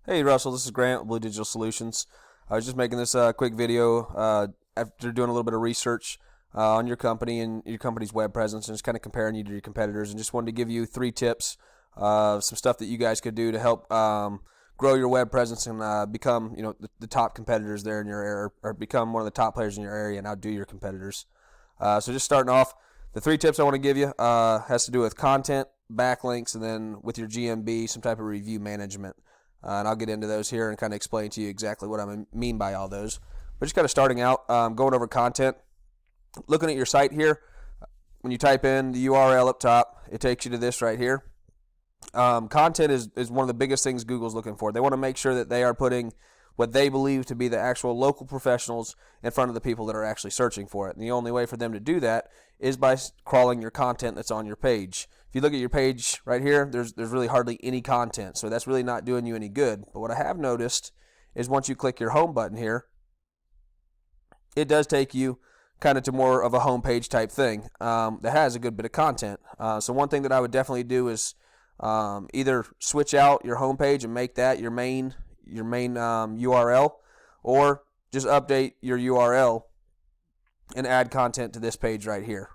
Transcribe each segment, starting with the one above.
Hey Russell, this is Grant with Blue Digital Solutions. I was just making this quick video after doing a little bit of research on your company and your company's web presence, and just kind of comparing you to your competitors, and just wanted to give you 3 tips, some stuff that you guys could do to help grow your web presence and become the top competitors there in your area, or become one of the top players in your area and outdo your competitors. So just starting off, the 3 tips I want to give you has to do with content, backlinks, and then with your GMB, some type of review management. And I'll get into those here and kind of explain to you exactly what I mean by all those. But just kind of starting out, going over content, looking at your site here. When you type in the URL up top, it takes you to this right here. Content is one of the biggest things Google's looking for. They want to make sure that they are putting what they believe to be the actual local professionals in front of the people that are actually searching for it. And the only way for them to do that is by crawling your content that's on your page. If you look at your page right here, there's really hardly any content, so that's really not doing you any good. But what I have noticed is once you click your home button here, it does take you kind of to more of a homepage type thing that has a good bit of content. So one thing that I would definitely do is either switch out your homepage and make that your main URL, or just update your URL and add content to this page right here.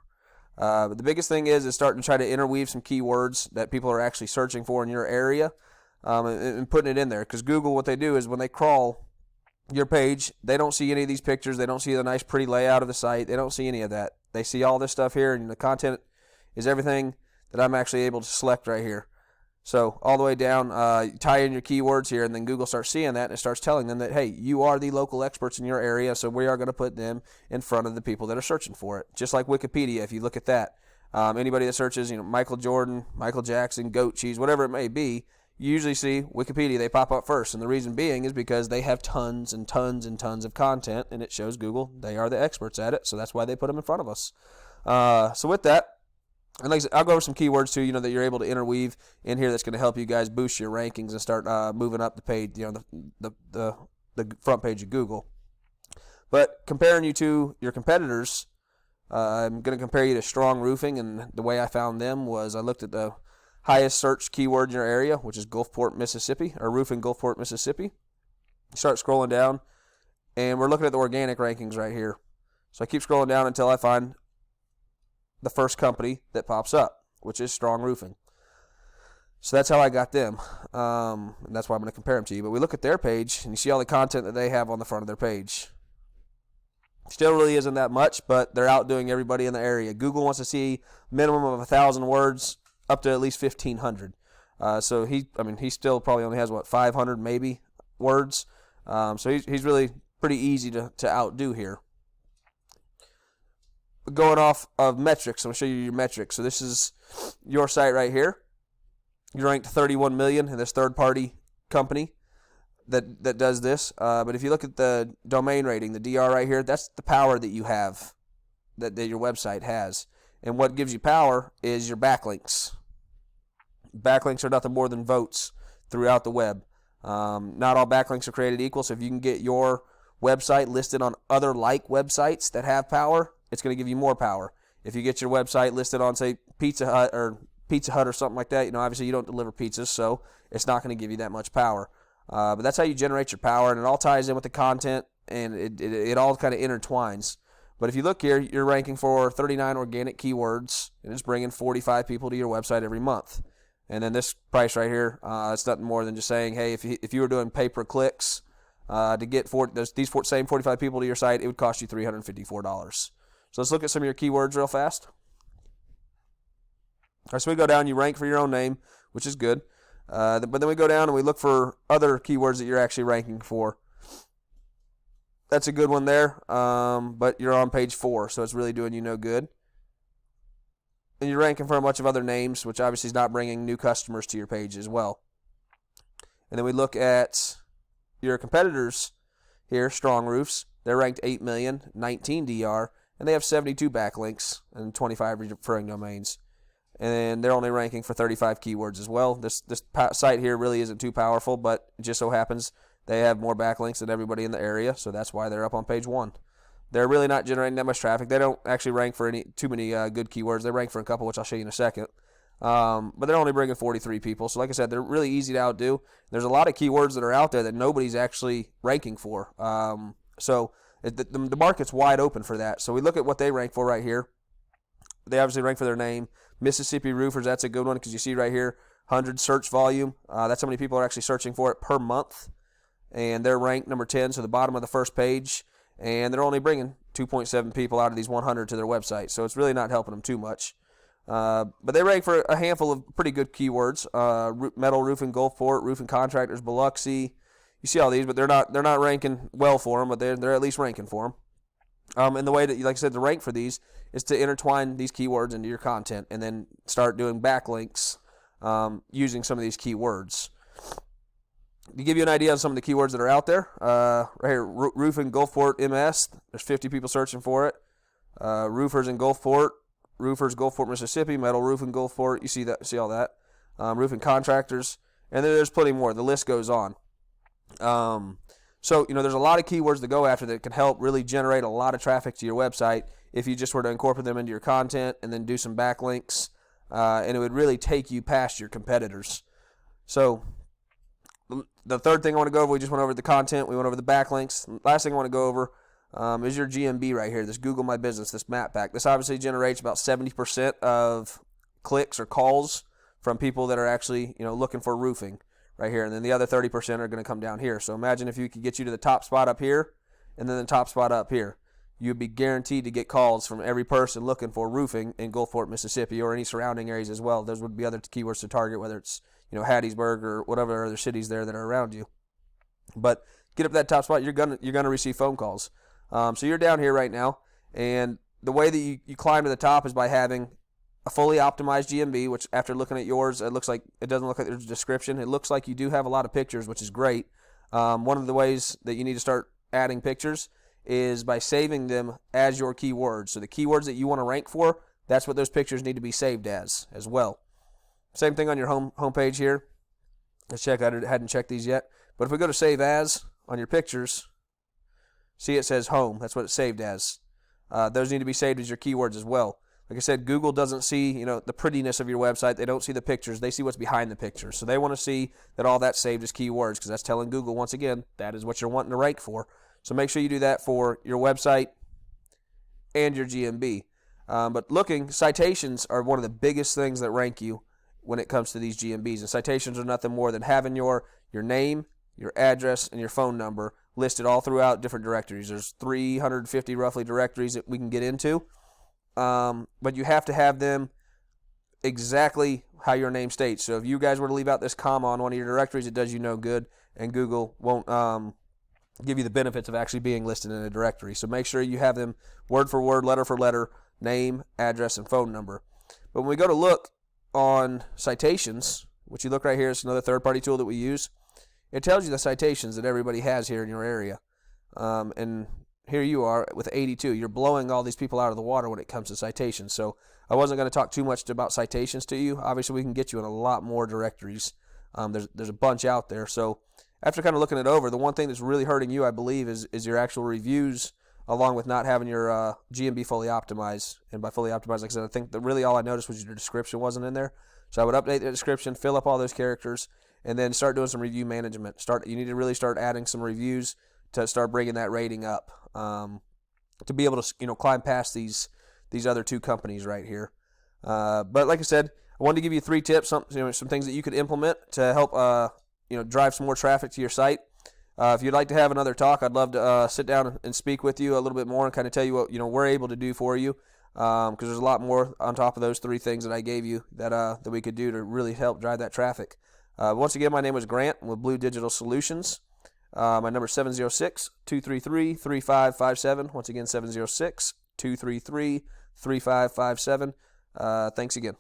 But the biggest thing is starting to try to interweave some keywords that people are actually searching for in your area, and putting it in there. Because Google, what they do is when they crawl your page, they don't see any of these pictures. They don't see the nice, pretty layout of the site. They don't see any of that. They see all this stuff here, and the content is everything that I'm actually able to select right here. So all the way down, tie in your keywords here, and then Google starts seeing that and it starts telling them that, hey, you are the local experts in your area, so we are going to put them in front of the people that are searching for it. Just like Wikipedia, if you look at that. Anybody that searches, Michael Jordan, Michael Jackson, goat cheese, whatever it may be, you usually see Wikipedia, they pop up first. And the reason being is because they have tons and tons and tons of content, and it shows Google they are the experts at it, so that's why they put them in front of us. So with that, and like I said, I'll go over some keywords too, that you're able to interweave in here that's going to help you guys boost your rankings and start moving up the page, the front page of Google. But comparing you to your competitors, I'm going to compare you to Strong Roofing, and the way I found them was I looked at the highest searched keyword in your area, which is Gulfport, Mississippi, or roofing Gulfport, Mississippi. Start scrolling down, and we're looking at the organic rankings right here. So I keep scrolling down until I find the first company that pops up, which is Strong Roofing. So that's how I got them, and that's why I'm going to compare them to you. But we look at their page, and you see all the content that they have on the front of their page. Still really isn't that much, but they're outdoing everybody in the area. Google wants to see minimum of 1,000 words, up to at least 1,500. So he still probably only has 500 maybe words. So he's really pretty easy to outdo here. Going off of metrics, I'm going to show you your metrics. So this is your site right here. You're ranked 31 million in this third-party company that does this. But if you look at the domain rating, the DR right here, that's the power that you have, that your website has. And what gives you power is your backlinks. Backlinks are nothing more than votes throughout the web. Not all backlinks are created equal, so if you can get your website listed on other like websites that have power, it's going to give you more power. If you get your website listed on, say, Pizza Hut or something like that, obviously you don't deliver pizzas, so it's not going to give you that much power. But that's how you generate your power, and it all ties in with the content, and it all kind of intertwines. But if you look here, you're ranking for 39 organic keywords, and it's bringing 45 people to your website every month. And then this price right here, it's nothing more than just saying, hey, if you were doing pay-per-clicks to get these same 45 people to your site, it would cost you $354. So let's look at some of your keywords real fast. All right, so we go down, you rank for your own name, which is good. But then we go down and we look for other keywords that you're actually ranking for. That's a good one there, but you're on page 4, so it's really doing you no good. And you're ranking for a bunch of other names, which obviously is not bringing new customers to your page as well. And then we look at your competitors here, Strong Roofs. They're ranked 8 million, 19 DR, and they have 72 backlinks and 25 referring domains. And they're only ranking for 35 keywords as well. This site here really isn't too powerful, but it just so happens they have more backlinks than everybody in the area, so that's why they're up on page 1. They're really not generating that much traffic. They don't actually rank for too many good keywords. They rank for a couple, which I'll show you in a second. but they're only bringing 43 people. So like I said, they're really easy to outdo. There's a lot of keywords that are out there that nobody's actually ranking for. So the market's wide open for that. So we look at what they rank for right here. They obviously rank for their name. Mississippi roofers, that's a good one because you see right here, 100 search volume. That's how many people are actually searching for it per month. And they're ranked number 10, so the bottom of the first page. And they're only bringing 2.7 people out of these 100 to their website. So it's really not helping them too much. But they rank for a handful of pretty good keywords. Metal roofing, Gulfport, roofing contractors, Biloxi. You see all these, but they're not ranking well for them, but they're at least ranking for them. And the way that, like I said, to rank for these is to intertwine these keywords into your content and then start doing backlinks using some of these keywords. To give you an idea on some of the keywords that are out there, right here, roofing Gulfport MS, there's 50 people searching for it. Roofers in Gulfport, roofers Gulfport, Mississippi, metal roofing Gulfport, you see all that. Roofing contractors, and then there's plenty more. The list goes on. So, there's a lot of keywords to go after that can help really generate a lot of traffic to your website if you just were to incorporate them into your content and then do some backlinks, and it would really take you past your competitors. So, the third thing I want to go over, we just went over the content, we went over the backlinks. Last thing I want to go over is your GMB right here, this Google My Business, this map pack. This obviously generates about 70% of clicks or calls from people that are actually, looking for roofing right here. And then the other 30% are going to come down here. So imagine if you could get you to the top spot up here and then the top spot up here. You'd be guaranteed to get calls from every person looking for roofing in Gulfport, Mississippi, or any surrounding areas as well. Those would be other keywords to target, whether it's Hattiesburg or whatever other cities there that are around you. But get up that top spot, you're gonna receive phone calls. So you're down here right now, and the way that you climb to the top is by having a fully optimized GMB, which after looking at yours, it doesn't look like there's a description. It looks like you do have a lot of pictures, which is great. One of the ways that you need to start adding pictures is by saving them as your keywords. So the keywords that you want to rank for, that's what those pictures need to be saved as well. Same thing on your home page here. Let's check. I hadn't checked these yet. But if we go to Save As on your pictures, see it says Home. That's what it's saved as. Those need to be saved as your keywords as well. Like I said, Google doesn't see the prettiness of your website. They don't see the pictures. They see what's behind the pictures. So they want to see that all that's saved as keywords because that's telling Google, once again, that is what you're wanting to rank for. So make sure you do that for your website and your GMB. But citations are one of the biggest things that rank you when it comes to these GMBs. And citations are nothing more than having your name, your address, and your phone number listed all throughout different directories. There's 350 roughly directories that we can get into. But you have to have them exactly how your name states. So if you guys were to leave out this comma on one of your directories, it does you no good, and Google won't give you the benefits of actually being listed in a directory. So make sure you have them word for word, letter for letter, name, address, and phone number. But when we go to look on citations, which you look right here, it's another third-party tool that we use. It tells you the citations that everybody has here in your area. And here you are with 82. You're blowing all these people out of the water when it comes to citations. So I wasn't going to talk too much about citations to you. Obviously, we can get you in a lot more directories. There's a bunch out there. So after kind of looking it over, the one thing that's really hurting you, I believe, is your actual reviews, along with not having your GMB fully optimized. And by fully optimized, like I said, I think that really all I noticed was your description wasn't in there. So I would update the description, fill up all those characters, and then start doing some review management. You need to really start adding some reviews to start bringing that rating up, to be able to climb past these other two companies right here. But like I said, I wanted to give you 3 tips, some things that you could implement to help drive some more traffic to your site. If you'd like to have another talk, I'd love to sit down and speak with you a little bit more and kind of tell you what we're able to do for you. Because there's a lot more on top of those 3 things that I gave you that we could do to really help drive that traffic. Once again, my name is Grant. I'm with Blue Digital Solutions. My number is 706-233-3557. Once again, 706-233-3557. Thanks again.